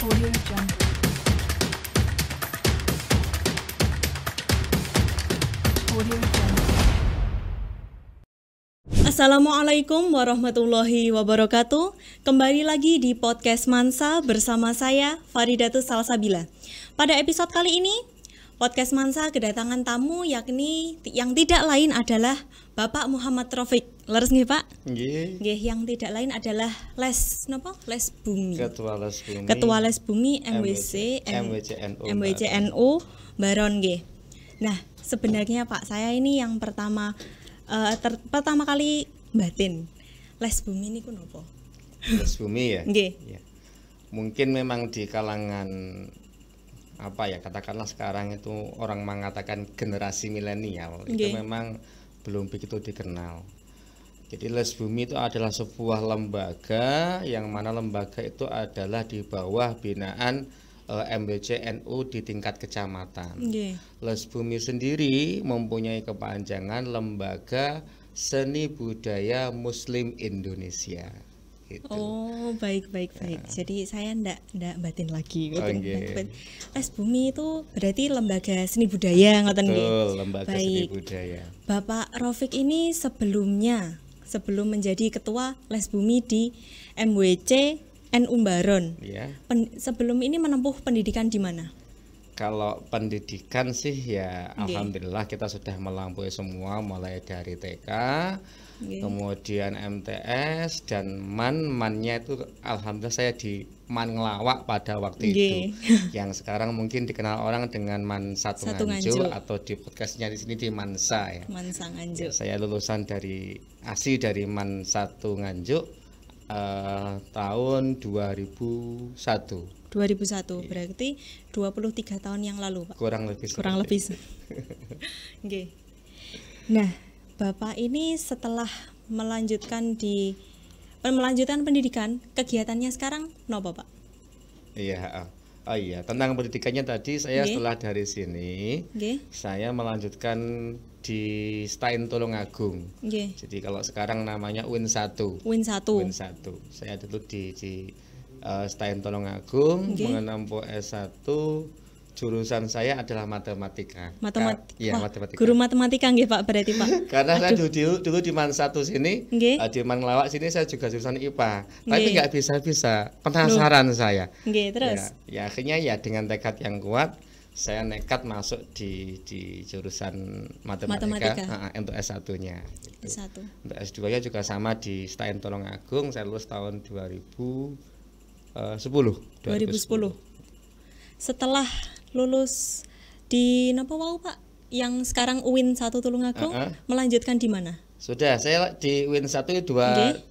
Audio Jungle. Audio Jungle. Assalamualaikum warahmatullahi wabarakatuh. Kembali lagi di podcast Mansa bersama saya Faridatus Salsabila. Pada episode kali ini podcast Mansa kedatangan tamu yakni yang tidak lain adalah Bapak Muhammad Rafiq. Leres nggih, Pak? Nggih, yang tidak lain adalah Les Bumi. Ketua Les Bumi MWCNU Baron nggih. Nah, sebenarnya Pak, saya ini yang pertama kali batin Les Bumi ini napa? Les Bumi ya? Nggih. Ya. Mungkin memang di kalangan katakanlah sekarang itu orang mengatakan generasi milenial itu memang belum begitu dikenal. Jadi Les Bumi itu adalah sebuah lembaga yang mana lembaga itu adalah di bawah binaan MWCNU di tingkat kecamatan. Les Bumi sendiri mempunyai kepanjangan Lembaga Seni Budaya Muslim Indonesia. Gitu. Oh, baik. Jadi saya ndak batin lagi. Les Bumi itu berarti lembaga seni budaya ngoten nggih. Betul, lembaga seni budaya. Bapak Rafiq ini sebelum menjadi ketua Les Bumi di MWCNU Baron. Ya. Sebelum ini menempuh pendidikan di mana? Kalau pendidikan sih ya alhamdulillah kita sudah melampaui semua mulai dari TK, kemudian MTS dan mannya itu alhamdulillah saya di Man Ngelawak pada waktu itu. Yang sekarang mungkin dikenal orang dengan Man Satu Nganjuk atau di podcastnya di sini di Mansa ya. Mansa Nganjuk. Ya, saya lulusan dari Man Satu Nganjuk tahun 2001. 2001 berarti 23 tahun yang lalu, Pak. Kurang lebih. Nggih. Nah, Bapak ini setelah melanjutkan pendidikan, kegiatannya sekarang napa, Pak? Iya. Oh iya, tentang pendidikannya tadi saya setelah dari sini saya melanjutkan di Stein Tulungagung. Jadi kalau sekarang namanya UIN 1. Saya dulu di Stein Tulungagung menempuh S1. Jurusan saya adalah matematika. Matematika. Guru matematika nggih, Pak, berarti, Pak. Karena saya dulu di Man 1 sini, di Man Ngelawak sini saya juga jurusan IPA. Tapi nggak bisa, penasaran saya. Terus. Ya akhirnya ya dengan tekad yang kuat saya nekat masuk di jurusan matematika. Untuk S1-nya. Gitu. Untuk S2-nya juga sama di Stein Tulungagung, saya lulus tahun 2010. Setelah lulus di napa wau, Pak? Yang sekarang UIN 1 Tulungagung melanjutkan di mana? Sudah, saya di UIN 1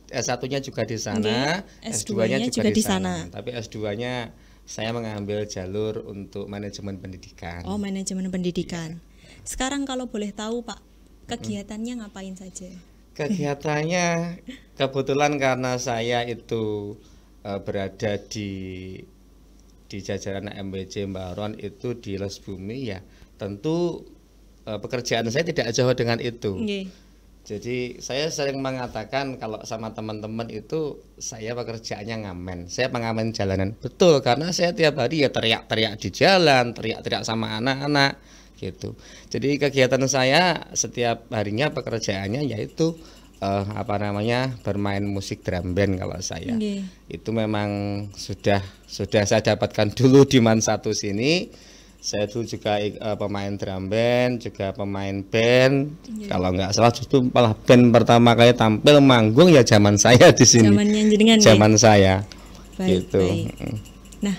S1-nya juga di sana, S2-nya juga di sana. Tapi S2-nya saya mengambil jalur untuk manajemen pendidikan. Oh, manajemen pendidikan. Sekarang kalau boleh tahu, Pak, kegiatannya ngapain saja? Kegiatannya kebetulan karena saya itu berada di jajaran MWC Baron itu di Les Bumi ya, tentu pekerjaan saya tidak jauh dengan itu. Jadi saya sering mengatakan kalau sama teman-teman itu saya pekerjaannya ngamen, saya pengamen jalanan. Betul, karena saya tiap hari ya teriak-teriak di jalan, teriak-teriak sama anak-anak gitu. Jadi kegiatan saya setiap harinya pekerjaannya yaitu bermain musik drum band. Kalau saya itu memang sudah saya dapatkan dulu di Man 1 sini. Saya dulu juga pemain drum band, juga pemain band. Kalau nggak salah justru malah band pertama kali tampil manggung ya zaman saya di sini. Zaman saya. Gitu. Nah,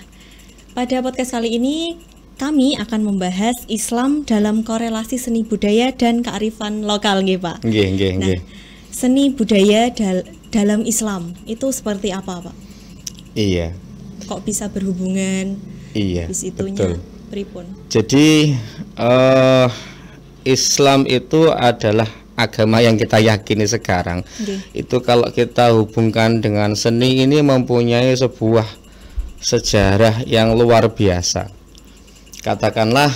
pada podcast kali ini kami akan membahas Islam dalam korelasi seni budaya dan kearifan lokal, nggih, Pak. Nggih. Seni budaya dalam Islam itu seperti apa, Pak? Iya. Kok bisa berhubungan? Iya. Betul. Pripun? Jadi Islam itu adalah agama yang kita yakini sekarang. Itu kalau kita hubungkan dengan seni ini mempunyai sebuah sejarah yang luar biasa. Katakanlah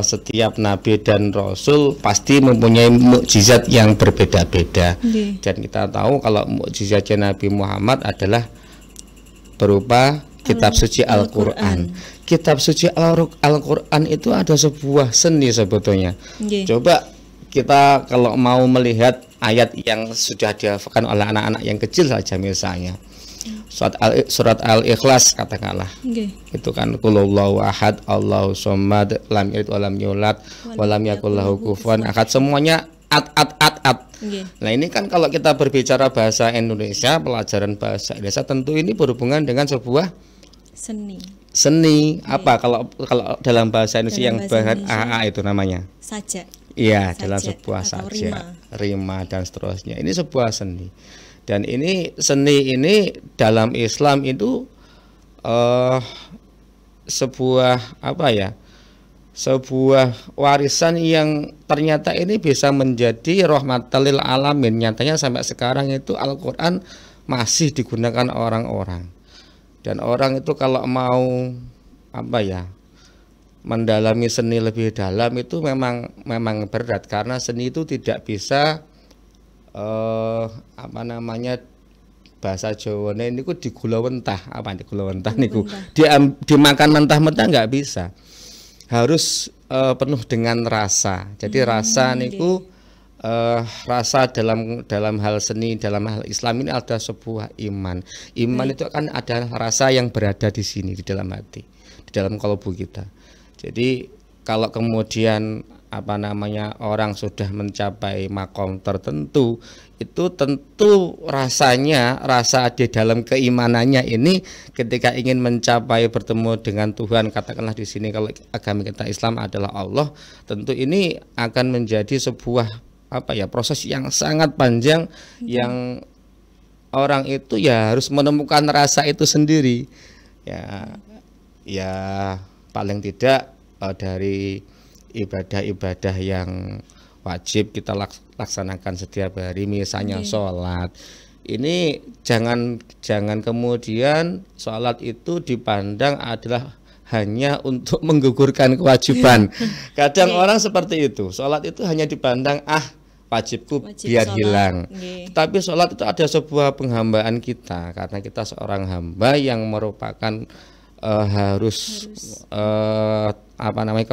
setiap nabi dan rasul pasti mempunyai mukjizat yang berbeda-beda. Dan kita tahu kalau mukjizatnya Nabi Muhammad adalah berupa kitab suci Al-Qur'an. Kitab suci Al-Qur'an itu ada sebuah seni sebetulnya. Nggih. Coba kita kalau mau melihat ayat yang sudah dihafalkan oleh anak-anak yang kecil saja misalnya. Surat Al-Ikhlas katakanlah. Nggih. Itu kan qulhuwallahu ahad, Allahu somad, lam yalid wa lam yulad wa lam yakul lahu kufuwan ahad. Semuanya at. Nggih. Nah, ini kan kalau kita berbicara bahasa Indonesia, pelajaran bahasa Indonesia tentu ini berhubungan dengan sebuah Seni. Apa kalau dalam bahasa Indonesia Dalam yang bahasa bahan Indonesia. AA itu namanya? Sajak. Iya, Sajak dalam sebuah atau sajak, rima dan seterusnya. Ini sebuah seni. Dan ini seni ini dalam Islam itu sebuah apa ya? Sebuah warisan yang ternyata ini bisa menjadi rahmatan lil alamin. Nyatanya sampai sekarang itu Al-Qur'an masih digunakan orang-orang. Dan orang itu kalau mau apa ya? Mendalami seni lebih dalam itu memang berat karena seni itu tidak bisa apa namanya bahasa Jawa ini ku digulawentah niku dimakan mentah-mentah nggak bisa, harus penuh dengan rasa. Jadi rasa niku rasa dalam hal seni, dalam hal Islam ini ada sebuah iman itu kan ada rasa yang berada di sini, di dalam hati, di dalam kalbu kita. Jadi kalau kemudian apa namanya orang sudah mencapai makom tertentu, itu tentu rasa di dalam keimanannya ini ketika ingin mencapai bertemu dengan Tuhan, katakanlah di sini kalau agama kita Islam adalah Allah, tentu ini akan menjadi sebuah apa ya proses yang sangat panjang yang orang itu ya harus menemukan rasa itu sendiri. Ya paling tidak dari ibadah-ibadah yang wajib kita laksanakan setiap hari, misalnya sholat. Ini jangan kemudian sholat itu dipandang adalah hanya untuk menggugurkan kewajiban. Kadang orang seperti itu, sholat itu hanya dipandang wajibku biar sholat hilang. Tapi sholat itu ada sebuah penghambaan kita, karena kita seorang hamba yang merupakan harus apa namanya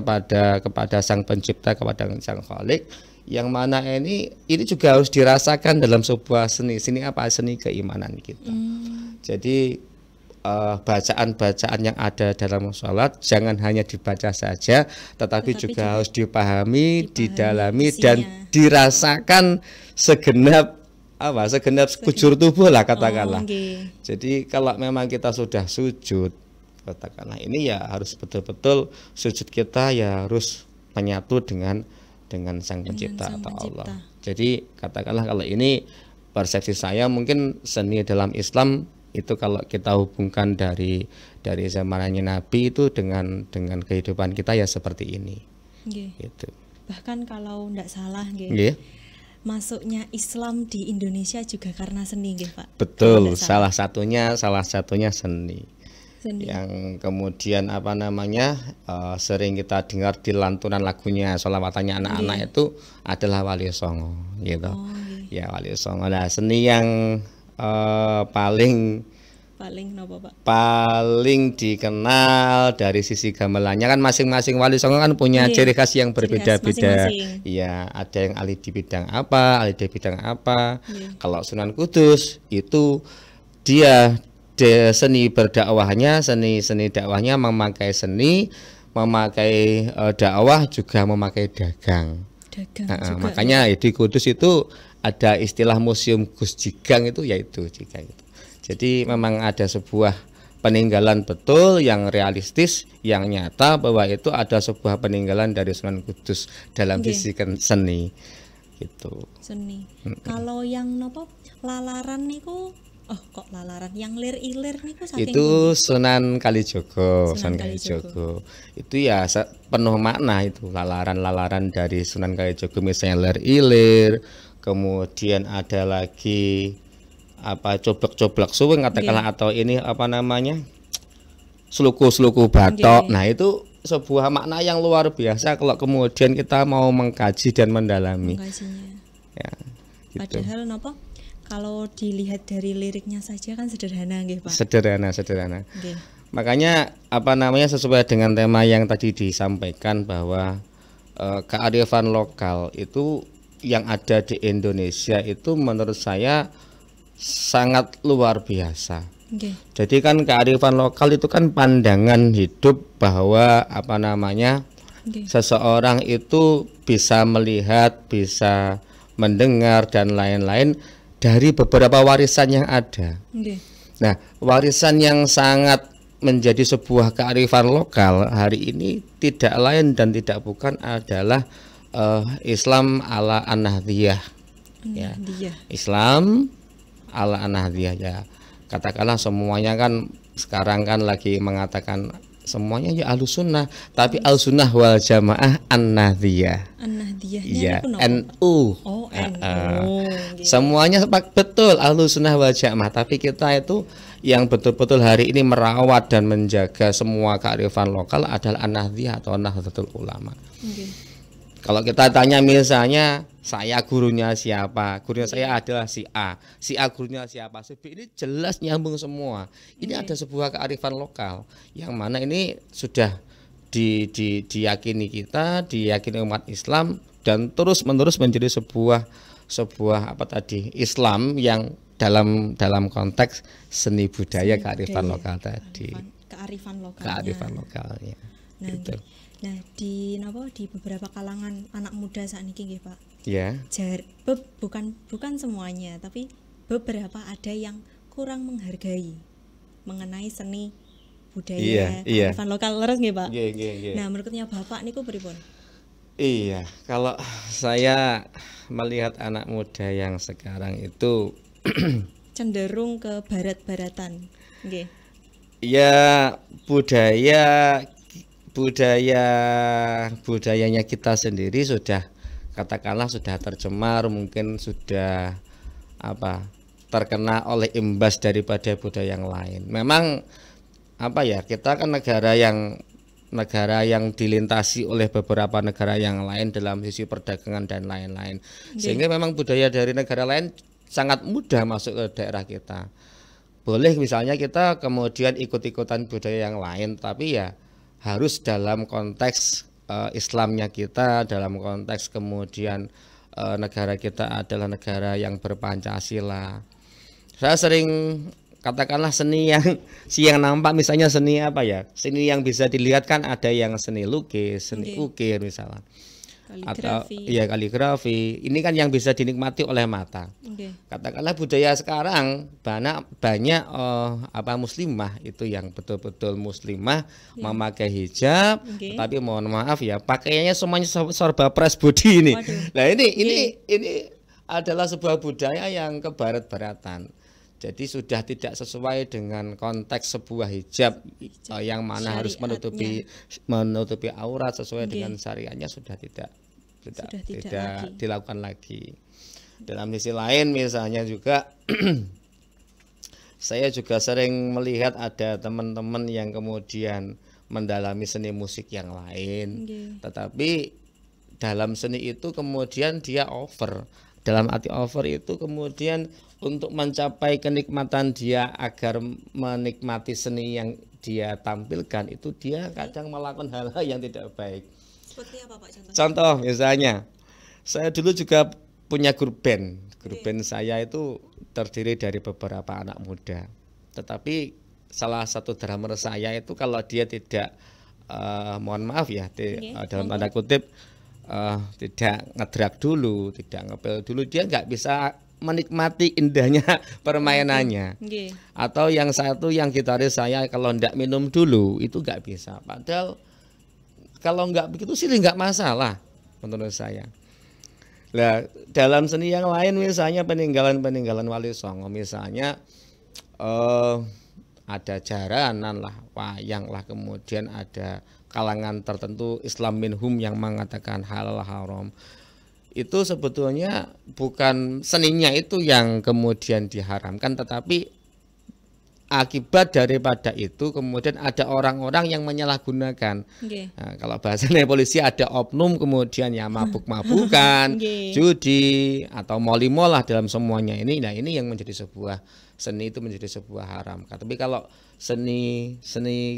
kepada Sang Pencipta, kepada Sang Khalik, yang mana ini juga harus dirasakan dalam sebuah seni. Seni apa? Seni keimanan kita. Jadi bacaan-bacaan yang ada dalam sholat jangan hanya dibaca saja, tetapi juga harus dipahami, didalami isinya, dan dirasakan segenap kujur tubuh lah katakanlah. Jadi kalau memang kita sudah sujud, katakanlah ini ya harus betul-betul sujud kita ya harus menyatu dengan Sang Pencipta atau Allah. Jadi katakanlah kalau ini persepsi saya, mungkin seni dalam Islam itu kalau kita hubungkan dari zamannya Nabi itu dengan kehidupan kita ya seperti ini. Gitu. Bahkan kalau tidak salah, masuknya Islam di Indonesia juga karena seni, Pak. Betul, salah satunya seni. Yang kemudian apa namanya sering kita dengar di lantunan lagunya, sholawatannya anak-anak itu adalah Wali Songo, gitu. Ya Wali Songo. Nah, seni yang paling dikenal dari sisi gamelannya kan masing-masing Wali Songo kan punya ciri khas yang berbeda-beda. Iya, ada yang ahli di bidang apa, ahli di bidang apa. Kalau Sunan Kudus itu dia seni berdakwahnya, seni dakwahnya memakai seni, memakai dakwah juga memakai dagang juga, makanya di Kudus itu ada istilah museum Gus Jigang itu, yaitu Jigang itu. Jadi memang ada sebuah peninggalan betul yang realistis, yang nyata bahwa itu ada sebuah peninggalan dari Sunan Kudus dalam sisi seni gitu. Seni. Kalau yang lalaran niku yang lir-ilir niku itu Sunan Kalijogo. Itu ya penuh makna itu lalaran dari Sunan Kalijogo, misalnya lir-ilir, kemudian ada lagi coblok-coblok suweng katakanlah, atau ini apa namanya seluku batok. Nah, itu sebuah makna yang luar biasa kalau kemudian kita mau mengkaji dan mendalami. Ya, gitu. Padahal kalau dilihat dari liriknya saja kan sederhana, Pak. Sederhana. Makanya sesuai dengan tema yang tadi disampaikan bahwa kearifan lokal itu yang ada di Indonesia itu menurut saya sangat luar biasa. Oke. Jadi kan kearifan lokal itu kan pandangan hidup bahwa Oke. seseorang itu bisa melihat, bisa mendengar dan lain-lain dari beberapa warisan yang ada. Oke. Nah, warisan yang sangat menjadi sebuah kearifan lokal hari ini tidak lain dan tidak bukan adalah Islam ala An-Nahdliyah. Ya. Dia. Islam ala An-Nahdliyah ya. Katakanlah semuanya kan sekarang kan lagi mengatakan semuanya ya Ahlussunnah, tapi Ahlussunnah wal Jamaah An-Nahdliyah. An-Nahdliyahnya Iya, itu apa? NU. Oh, NU. Gitu. Semuanya betul Ahlussunnah wal Jamaah, tapi kita itu yang betul-betul hari ini merawat dan menjaga semua kearifan lokal adalah An-Nahdliyah atau Nahdlatul Ulama. Oke. Kalau kita tanya misalnya saya gurunya siapa, gurunya saya adalah si A gurunya siapa, si B, ini jelas nyambung semua. Ini ada sebuah kearifan lokal yang mana ini sudah diyakini kita, diyakini umat Islam dan terus menerus menjadi sebuah Islam yang dalam konteks seni budaya kearifan lokal tadi. Kearifan lokalnya. Nah, gitu. di beberapa kalangan anak muda saat ini nggih, Pak. Ya. Bukan semuanya, tapi beberapa ada yang kurang menghargai mengenai seni budaya kearifan lokal, leres nggih, Pak? Iya. Nah, menurutnya Bapak niku pripun? Iya, kalau saya melihat anak muda yang sekarang itu cenderung ke barat-baratan, nggih. Ya, budayanya kita sendiri sudah katakanlah sudah tercemar, mungkin sudah terkena oleh imbas daripada budaya yang lain. Memang kita kan negara yang dilintasi oleh beberapa negara yang lain dalam sisi perdagangan dan lain-lain. Sehingga memang budaya dari negara lain sangat mudah masuk ke daerah kita. Boleh misalnya kita kemudian ikut-ikutan budaya yang lain, tapi ya harus dalam konteks Islamnya kita, dalam konteks kemudian negara kita adalah negara yang berpancasila. Saya sering katakanlah seni yang nampak misalnya seni seni yang bisa dilihat kan ada yang seni lukis, seni ukir misalnya. Kaligrafi. Ini kan yang bisa dinikmati oleh mata. Katakanlah budaya sekarang banyak muslimah itu yang betul-betul muslimah memakai hijab, tapi mohon maaf ya pakaiannya semuanya serba press body ini. Nah ini adalah sebuah budaya yang kebarat-baratan. Jadi sudah tidak sesuai dengan konteks sebuah hijab yang mana harus menutupi aurat sesuai dengan syariatnya sudah tidak dilakukan lagi. Dalam sisi lain misalnya juga saya juga sering melihat ada teman-teman yang kemudian mendalami seni musik yang lain, tetapi dalam seni itu kemudian dia over. Dalam arti over itu kemudian untuk mencapai kenikmatan dia agar menikmati seni yang dia tampilkan itu dia kadang melakukan hal-hal yang tidak baik. Seperti apa, Pak, contohnya? Contoh misalnya, saya dulu juga punya grup band. Grup band saya itu terdiri dari beberapa anak muda. Tetapi salah satu drummer saya itu kalau dia tidak mohon maaf ya, dalam tanda kutip tidak ngedrak dulu, tidak ngepel dulu, dia nggak bisa menikmati indahnya permainannya. Atau yang satu yang gitaris saya kalau nggak minum dulu itu nggak bisa. Padahal kalau nggak begitu sih nggak masalah menurut saya. Nah, dalam seni yang lain misalnya peninggalan Wali Songo misalnya ada jaranan lah, wayang lah, kemudian ada kalangan tertentu Islam minhum yang mengatakan halal haram. Itu sebetulnya bukan seninya itu yang kemudian diharamkan, tetapi akibat daripada itu kemudian ada orang-orang yang menyalahgunakan. Nah, kalau bahasanya polisi ada oknum kemudian ya mabuk-mabukan, judi atau molimolah dalam semuanya ini. Nah, ini yang menjadi seni itu menjadi sebuah haram. Tapi kalau seni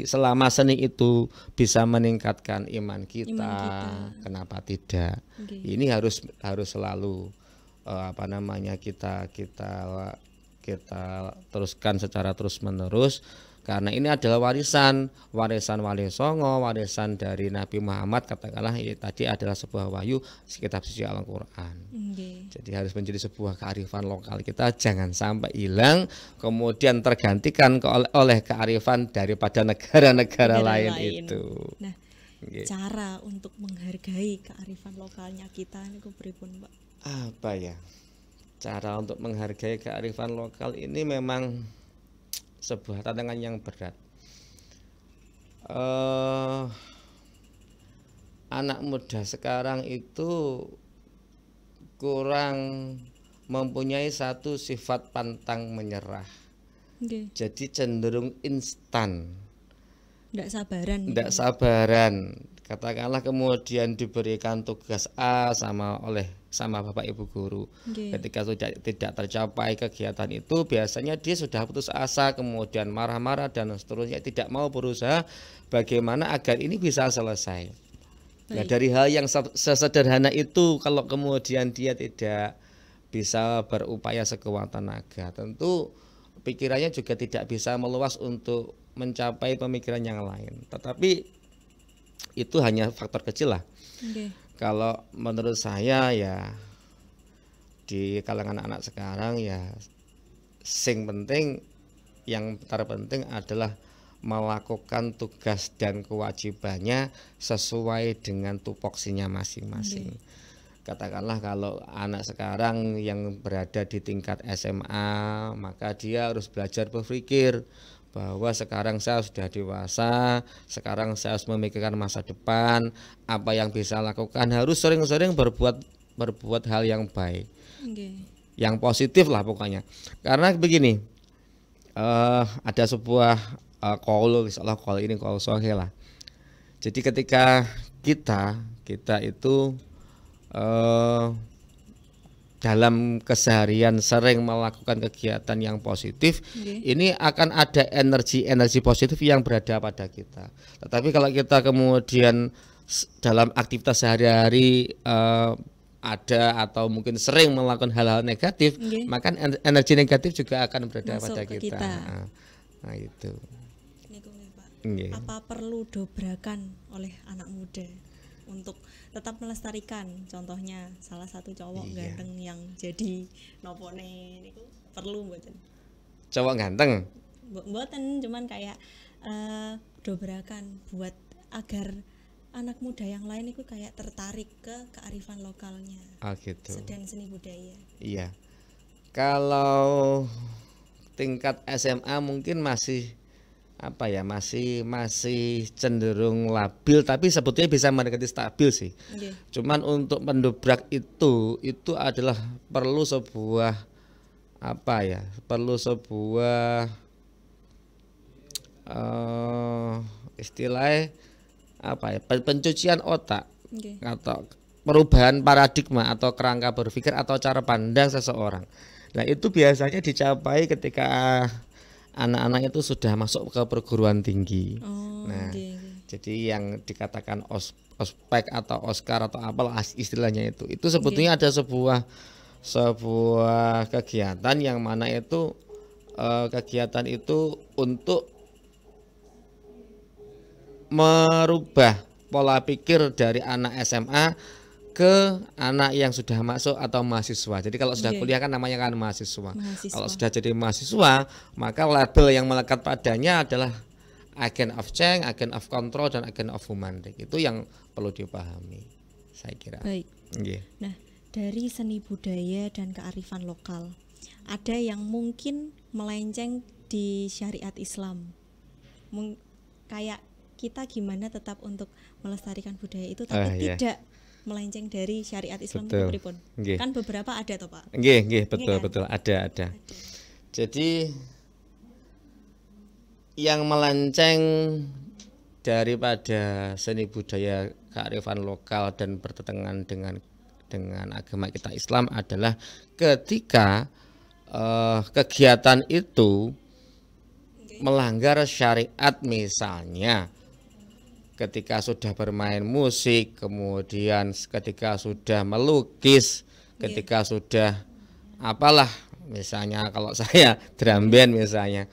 selama seni itu bisa meningkatkan iman kita. Kenapa tidak? Ini harus selalu kita teruskan secara terus menerus, karena ini adalah warisan Wali Songo, warisan dari Nabi Muhammad, katakanlah tadi adalah sebuah wahyu kitab suci Al-Qur'an. Jadi harus menjadi sebuah kearifan lokal kita, jangan sampai hilang kemudian tergantikan oleh kearifan daripada negara-negara lain itu. Nah, cara untuk menghargai kearifan lokalnya kita ini pripun, Pak? Apa ya? Cara untuk menghargai kearifan lokal ini memang sebuah tantangan yang berat. Anak muda sekarang itu kurang mempunyai satu sifat pantang menyerah. Jadi cenderung instan. Tidak sabaran. Katakanlah kemudian diberikan tugas A sama Bapak Ibu guru. Ketika tidak tercapai kegiatan itu, biasanya dia sudah putus asa, kemudian marah-marah dan seterusnya, tidak mau berusaha bagaimana agar ini bisa selesai. Nah, dari hal yang sesederhana itu, kalau kemudian dia tidak bisa berupaya sekuat tenaga, tentu pikirannya juga tidak bisa meluas untuk mencapai pemikiran yang lain. Tetapi itu hanya faktor kecil lah. Kalau menurut saya ya, di kalangan anak sekarang ya, yang terpenting adalah melakukan tugas dan kewajibannya sesuai dengan tupoksinya masing-masing. Katakanlah kalau anak sekarang yang berada di tingkat SMA, maka dia harus belajar berpikir bahwa sekarang saya sudah dewasa, sekarang saya harus memikirkan masa depan, apa yang bisa lakukan, harus sering-sering berbuat hal yang baik, yang positif lah pokoknya. Karena begini, ada sebuah qaul, insyaallah qaul ini qaul sahih lah. Jadi ketika kita itu dalam keseharian sering melakukan kegiatan yang positif, ini akan ada energi positif yang berada pada kita. Tetapi kalau kita kemudian dalam aktivitas sehari-hari ada atau mungkin sering melakukan hal-hal negatif, maka energi negatif juga akan berada pada kita. Nah itu. Apa perlu dobrakan oleh anak muda untuk tetap melestarikan, contohnya salah satu cowok ganteng yang jadi nopone niku perlu mboten? Cowok ganteng? Mboten, cuman kayak dobrakan buat agar anak muda yang lain itu kayak tertarik ke kearifan lokalnya. Gitu. Dan seni budaya. Iya. Kalau tingkat SMA mungkin masih masih cenderung labil, tapi sebetulnya bisa mendekati stabil sih. Cuman untuk mendobrak itu adalah perlu sebuah istilahnya pencucian otak, atau perubahan paradigma atau kerangka berpikir atau cara pandang seseorang. Nah, itu biasanya dicapai ketika anak-anak itu sudah masuk ke perguruan tinggi. Jadi yang dikatakan ospek atau Oscar atau apalah istilahnya itu sebetulnya ada sebuah kegiatan yang mana itu kegiatan itu untuk merubah pola pikir dari anak SMA ke anak yang sudah masuk atau mahasiswa. Jadi kalau sudah kuliah kan namanya kan mahasiswa. Kalau sudah jadi mahasiswa, maka label yang melekat padanya adalah agent of change, agent of control, dan agent of human. Itu yang perlu dipahami, saya kira. Baik. Nah, dari seni budaya dan kearifan lokal, ada yang mungkin melenceng di syariat Islam. Kayak kita gimana tetap untuk melestarikan budaya itu, tapi tidak melenceng dari syariat Islam itu pripun? Kan beberapa ada toh, Pak? Betul, ada. Jadi yang melenceng daripada seni budaya kearifan lokal dan bertentangan dengan agama kita Islam adalah ketika kegiatan itu melanggar syariat, misalnya ketika sudah bermain musik, kemudian ketika sudah melukis, ketika sudah apalah, misalnya kalau saya drum band misalnya,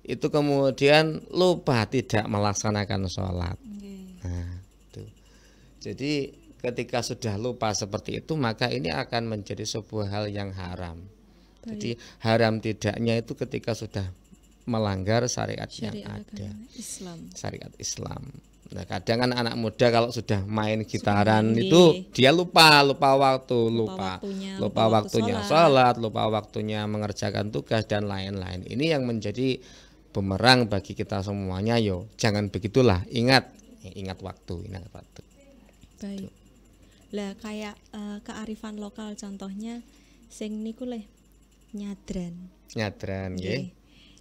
itu kemudian lupa tidak melaksanakan sholat. Nah, itu. Jadi ketika sudah lupa seperti itu, maka ini akan menjadi sebuah hal yang haram. Jadi haram tidaknya itu ketika sudah melanggar syariat yang ada, syariat Islam. Nah, kadang kan anak muda kalau sudah main gitaran itu dia lupa waktunya sholat, lupa waktunya mengerjakan tugas dan lain-lain. Ini yang menjadi bumerang bagi kita semuanya. Yo, jangan begitulah. Ingat waktu. Baik. Lah kayak kearifan lokal contohnya sing niku le nyadran nggih.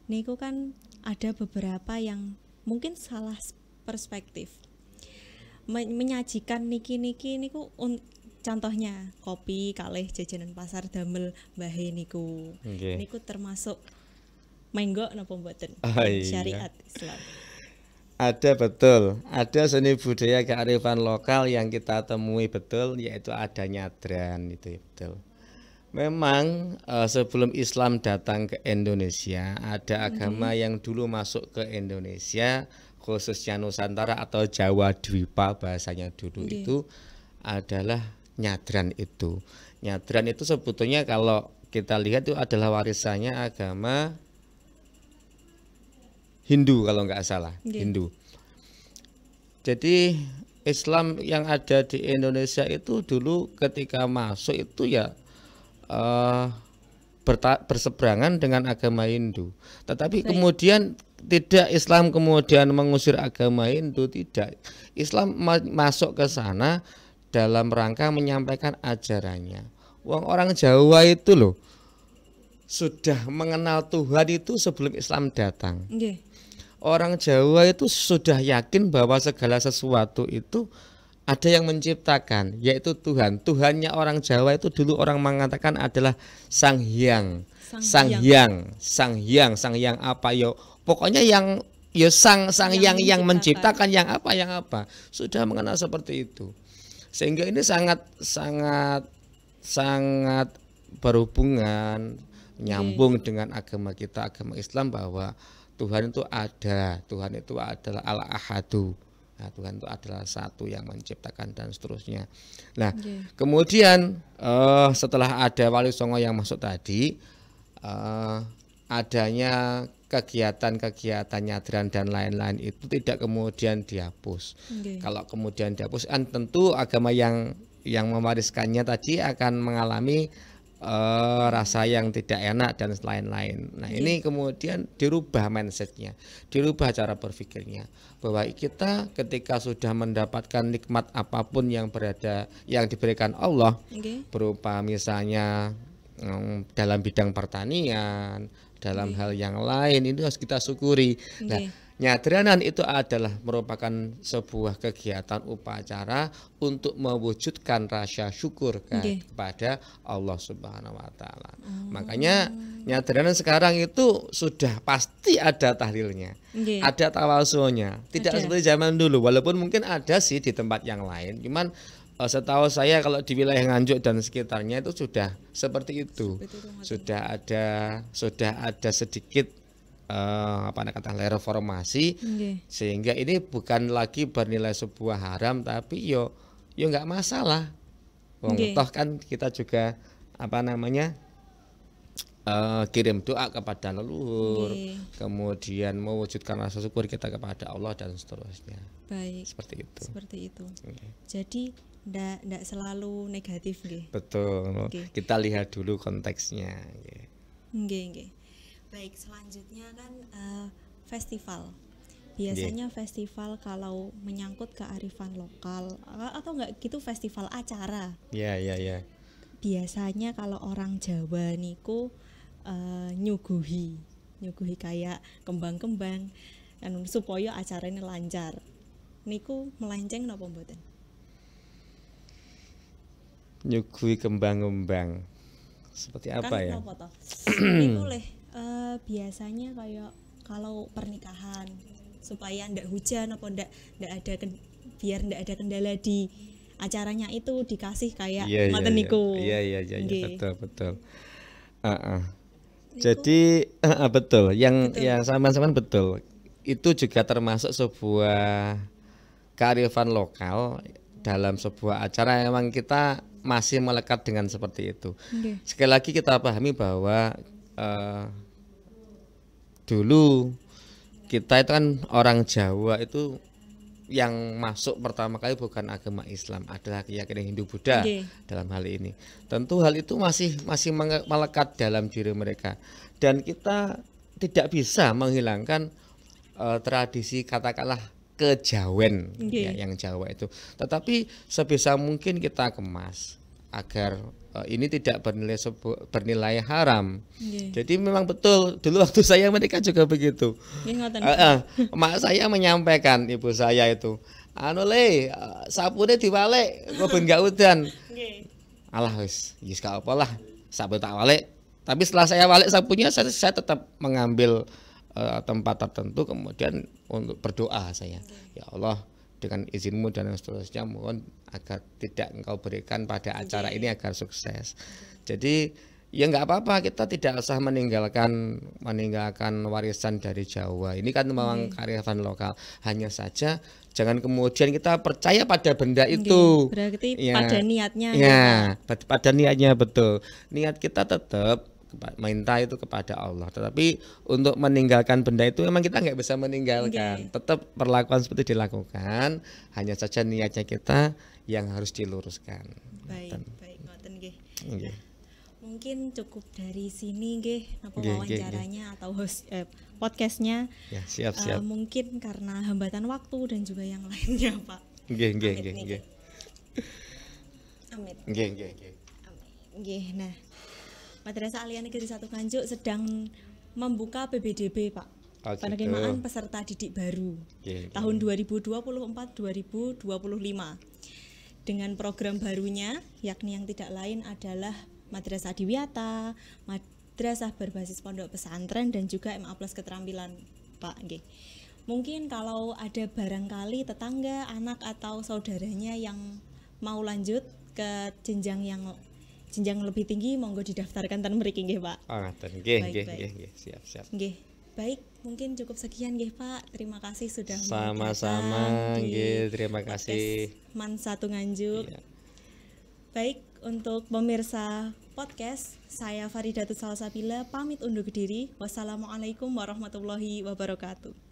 Niku kan ada beberapa yang mungkin salah perspektif menyajikan niki niku contohnya kopi kalih jajanan pasar damel mbahe niku. Niku termasuk menggo napa mboten? Syariat Islam. Ada, betul. Ada seni budaya kearifan lokal yang kita temui, betul, yaitu ada nyadran, itu betul. Memang sebelum Islam datang ke Indonesia, ada agama yang dulu masuk ke Indonesia, khususnya Nusantara atau Jawa Dwipa bahasanya dulu, itu adalah nyadran itu. Nyadran itu sebetulnya kalau kita lihat itu adalah warisannya agama Hindu kalau nggak salah, Hindu. Jadi Islam yang ada di Indonesia itu dulu ketika masuk itu ya berseberangan dengan agama Hindu. Tetapi kemudian tidak, Islam kemudian mengusir agama Hindu, tidak. Islam masuk ke sana dalam rangka menyampaikan ajarannya. Orang Jawa itu loh sudah mengenal Tuhan itu sebelum Islam datang. Orang Jawa itu sudah yakin bahwa segala sesuatu itu ada yang menciptakan, yaitu Tuhan. Tuhannya orang Jawa itu dulu orang mengatakan adalah Sang Hyang. Sang Hyang apa yo? Pokoknya yang yo Sang Hyang yang menciptakan, yang apa. Sudah mengenal seperti itu. Sehingga ini sangat berhubungan, nyambung dengan agama kita, agama Islam, bahwa Tuhan itu ada, Tuhan itu adalah Al-Ahadu. Nah, Tuhan itu adalah satu yang menciptakan dan seterusnya. Nah, kemudian setelah ada Wali Songo yang masuk tadi, adanya kegiatan-kegiatan nyadran dan lain-lain itu tidak kemudian dihapus. Kalau kemudian dihapus, kan tentu agama yang mewariskannya tadi akan mengalami rasa yang tidak enak dan lain-lain. Nah, ini kemudian dirubah mindsetnya, dirubah cara berpikirnya, bahwa kita ketika sudah mendapatkan nikmat apapun yang diberikan Allah, berupa misalnya dalam bidang pertanian, dalam hal yang lain, itu harus kita syukuri. Nah, nyadranan itu adalah merupakan sebuah kegiatan upacara untuk mewujudkan rasa syukur kepada Allah Subhanahu wa taala. Makanya nyadranan sekarang itu sudah pasti ada tahlilnya, ada tawasulnya. Tidak seperti zaman dulu, walaupun mungkin ada sih di tempat yang lain. Cuman setahu saya kalau di wilayah Nganjuk dan sekitarnya itu sudah seperti itu. Sudah ada sedikit reformasi, sehingga ini bukan lagi bernilai sebuah haram, tapi yo nggak masalah. Toh kan kita juga kirim doa kepada leluhur, kemudian mewujudkan rasa syukur kita kepada Allah dan seterusnya. Baik. Seperti itu. Jadi ndak selalu negatif, nggih. Betul. Kita lihat dulu konteksnya. Nggih. Baik, selanjutnya kan festival. Biasanya festival kalau menyangkut kearifan lokal atau enggak gitu, festival acara. Iya. Biasanya kalau orang Jawa niku nyuguhi kayak kembang-kembang kan supaya acaranya lancar. Niku melenceng napa mboten? Nyuguhi kembang-kembang. Seperti apa Kan ya? apa toh? Ini boleh biasanya kayak kalau pernikahan supaya ndak hujan apa ndak ada biar ndak ada kendala di acaranya itu dikasih kayak Iya, ngoten niku. iya, Nggih. betul. Heeh. Jadi betul, yang sampean betul. Itu juga termasuk sebuah kearifan lokal dalam sebuah acara yang memang kita masih melekat dengan seperti itu. Nggih. Sekali lagi kita pahami bahwa dulu kita itu kan orang Jawa itu yang masuk pertama kali bukan agama Islam, adalah keyakinan Hindu Buddha Nggih. dalam hal ini. Tentu hal itu masih melekat dalam diri mereka dan kita tidak bisa menghilangkan tradisi katakanlah kejawen Nggih. ya, yang Jawa itu. Tetapi sebisa mungkin kita kemas agar ini tidak bernilai haram. Nggih. Jadi memang betul dulu waktu saya mereka juga begitu. Nggih ngoten. Mak saya menyampaikan ibu saya itu, anu le sapune diwalek kok ben gak udan. Nggih. Alah wis gak apa lah, sapu tak walek. Tapi setelah saya walek sapunya saya tetap mengambil tempat tertentu kemudian untuk berdoa saya. Ya Allah, dengan izinmu dan seterusnya mohon agar tidak engkau berikan pada acara ini agar sukses. Jadi ya nggak apa-apa, kita tidak usah meninggalkan warisan dari Jawa. Ini kan memang kearifan lokal. Hanya saja jangan kemudian kita percaya pada benda itu. Berarti Ya. pada niatnya. Ya, pada niatnya betul. Niat kita tetap minta itu kepada Allah. Tetapi untuk meninggalkan benda itu memang kita nggak bisa meninggalkan. Tetap perlakuan seperti dilakukan. Hanya saja niatnya kita yang harus diluruskan. Baik, ngoten nggih. Nggih. Mungkin cukup dari sini nggih napa Nggih, wawancaranya atau host podcastnya. Ya, siap. Mungkin karena hambatan waktu dan juga yang lainnya, Pak. Nggih. Amit. Nggih. Nggih. Nah, Madrasah Aliyah Negeri 1 Nganjuk sedang membuka PBDB, Pak. Oh, gitu. Penerimaan peserta didik baru Nggih. tahun 2024-2025. Dengan program barunya yakni yang tidak lain adalah Madrasah Adiwiyata, Madrasah berbasis pondok pesantren dan juga MA Plus keterampilan, Pak. Nggih. Mungkin kalau ada barangkali tetangga, anak atau saudaranya yang mau lanjut ke jenjang lebih tinggi, monggo didaftarkan ten mriki nggih, Pak. Oh, ngaten. Nggih. Siap. Nggih. Baik, mungkin cukup sekian nggih, Pak. Terima kasih sudah Sama-sama. datang di Nggih, terima kasih. podcast Man 1 Nganjuk. Iya. Baik, untuk pemirsa podcast, saya Faridatus Salsabila pamit undur diri. Wassalamualaikum warahmatullahi wabarakatuh.